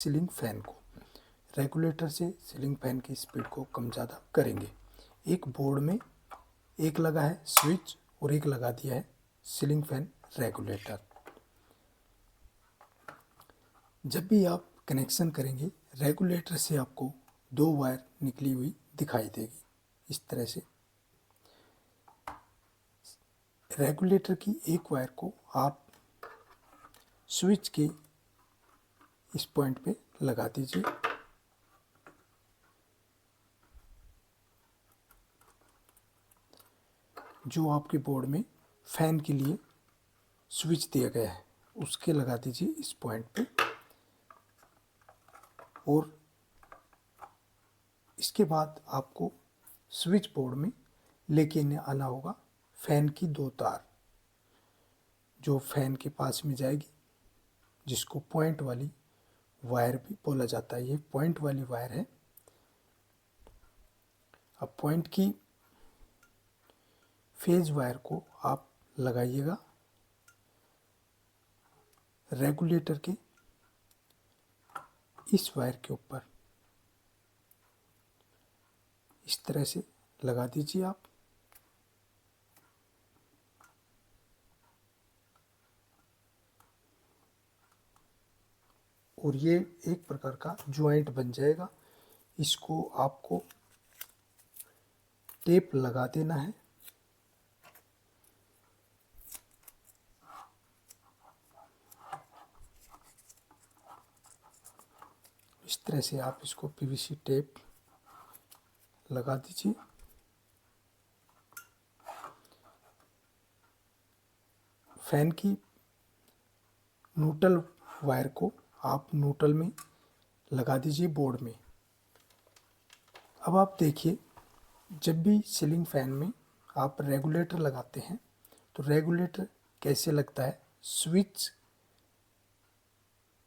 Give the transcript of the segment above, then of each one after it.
Ceiling fan को regulator से ceiling fan की स्पीड को कम ज़्यादा करेंगे। एक बोर्ड में एक लगा है स्विच और एक लगा दिया है सीलिंग फैन रेगुलेटर। जब भी आप कनेक्शन करेंगे रेगुलेटर से आपको दो वायर निकली हुई दिखाई देगी। इस तरह से रेगुलेटर की एक वायर को आप स्विच के इस पॉइंट पे लगा दीजिए। जो आपके बोर्ड में फैन के लिए स्विच दिया गया है उसके लगा दीजिए इस पॉइंट पे, और इसके बाद आपको स्विच बोर्ड में लेके आना होगा फैन की दो तार जो फैन के पास में जाएगी, जिसको पॉइंट वाली वायर भी बोला जाता है। ये पॉइंट वाली वायर है। अब पॉइंट की फेज वायर को आप लगाइएगा रेगुलेटर के इस वायर के ऊपर। इस तरह से लगा दीजिए आप। और ये एक प्रकार का ज्वाइंट बन जाएगा। इसको आपको टेप लगा देना है। इस तरह से आप इसको पीवीसी टेप लगा दीजिए। फैन की न्यूट्रल वायर को आप न्यूट्रल में लगा दीजिए बोर्ड में। अब आप देखिए, जब भी सीलिंग फैन में आप रेगुलेटर लगाते हैं तो रेगुलेटर कैसे लगता है, स्विच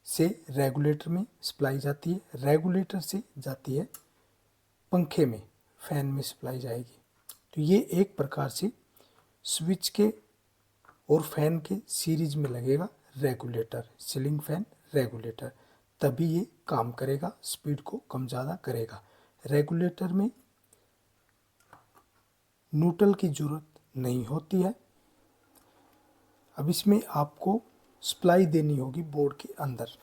से रेगुलेटर में सप्लाई जाती है, रेगुलेटर से जाती है पंखे में, फैन में सप्लाई जाएगी। तो ये एक प्रकार से स्विच के और फैन के सीरीज में लगेगा रेगुलेटर, सीलिंग फैन रेगुलेटर, तभी ये काम करेगा, स्पीड को कम ज़्यादा करेगा। रेगुलेटर में न्यूट्रल की ज़रूरत नहीं होती है। अब इसमें आपको सप्लाई देनी होगी बोर्ड के अंदर।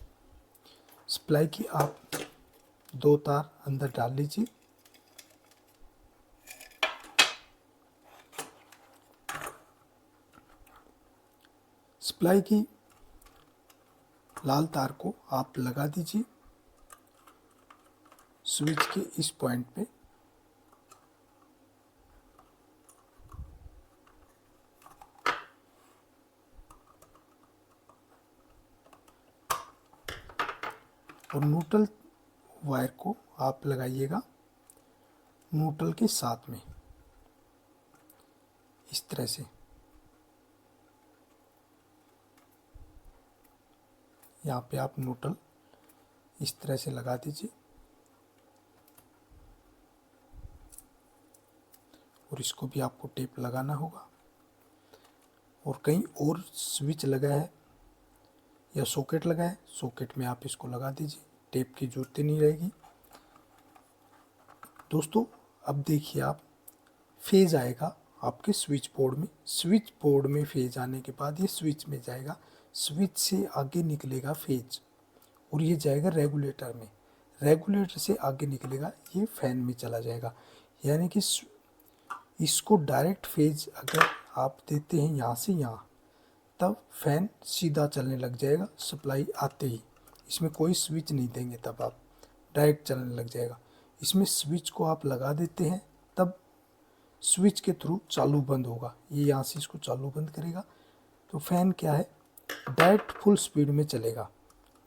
सप्लाई की आप दो तार अंदर डाल लीजिए। सप्लाई की लाल तार को आप लगा दीजिए स्विच के इस पॉइंट पे। और न्यूट्रल वायर को आप लगाइएगा न्यूट्रल के साथ में, इस तरह से। यहाँ पे आप न्यूट्रल इस तरह से लगा दीजिए। और इसको भी आपको टेप लगाना होगा। और कहीं और स्विच लगा है या सॉकेट लगा है, सॉकेट में आप इसको लगा दीजिए, टेप की जरूरत नहीं रहेगी। दोस्तों अब देखिए, आप फेज आएगा आपके स्विच बोर्ड में। स्विच बोर्ड में फेज आने के बाद ये स्विच में जाएगा, स्विच से आगे निकलेगा फेज और ये जाएगा रेगुलेटर में। रेगुलेटर से आगे निकलेगा ये फैन में चला जाएगा। यानी कि इसको डायरेक्ट फेज अगर आप देते हैं यहाँ से यहाँ, तब फैन सीधा चलने लग जाएगा सप्लाई आते ही। इसमें कोई स्विच नहीं देंगे, तब आप डायरेक्ट चलने लग जाएगा। इसमें स्विच को आप लगा देते हैं तब स्विच के थ्रू चालू बंद होगा। ये यहाँ से इसको चालू बंद करेगा तो फैन क्या है, डायरेक्ट फुल स्पीड में चलेगा।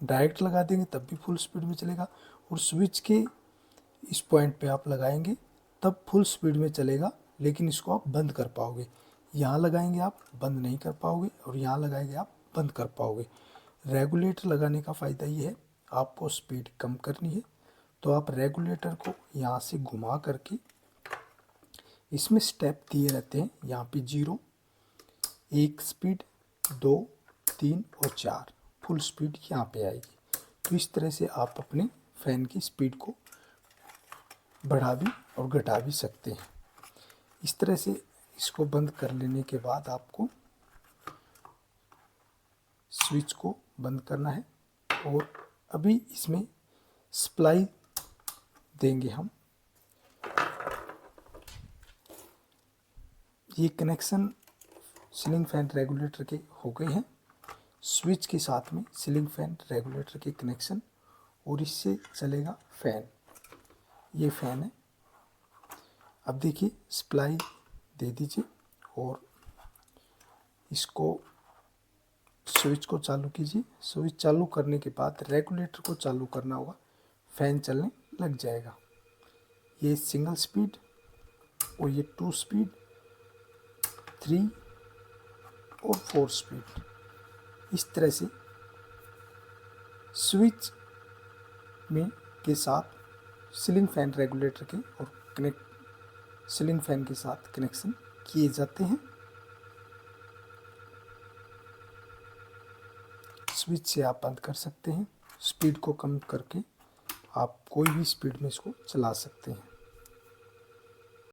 डायरेक्ट लगा देंगे तब भी फुल स्पीड में चलेगा, और स्विच के इस पॉइंट पे आप लगाएंगे तब फुल स्पीड में चलेगा, लेकिन इसको आप बंद कर पाओगे। यहाँ लगाएंगे आप बंद नहीं कर पाओगे, और यहाँ लगाएंगे आप बंद कर पाओगे। रेगुलेटर लगाने का फ़ायदा ये है, आपको स्पीड कम करनी है तो आप रेगुलेटर को यहाँ से घुमा करके, इसमें स्टेप दिए रहते हैं यहाँ पे 0, 1 स्पीड, 2, 3 और 4, फुल स्पीड यहाँ पे आएगी। तो इस तरह से आप अपने फ़ैन की स्पीड को बढ़ा भी और घटा भी सकते हैं। इस तरह से इसको बंद कर लेने के बाद आपको स्विच को बंद करना है और अभी इसमें सप्लाई देंगे हम। ये कनेक्शन सीलिंग फैन रेगुलेटर के हो गए हैं, स्विच के साथ में सीलिंग फैन रेगुलेटर के कनेक्शन, और इससे चलेगा फ़ैन। ये फ़ैन है। अब देखिए सप्लाई दे दीजिए और इसको स्विच को चालू कीजिए। स्विच चालू करने के बाद रेगुलेटर को चालू करना होगा, फ़ैन चलने लग जाएगा। ये सिंगल स्पीड और ये 2 स्पीड, 3 और 4 स्पीड। इस तरह से स्विच में के साथ सीलिंग फैन रेगुलेटर के और सीलिंग फैन के साथ कनेक्शन किए जाते हैं। स्विच से आप बंद कर सकते हैं। स्पीड को कम करके आप कोई भी स्पीड में इसको चला सकते हैं।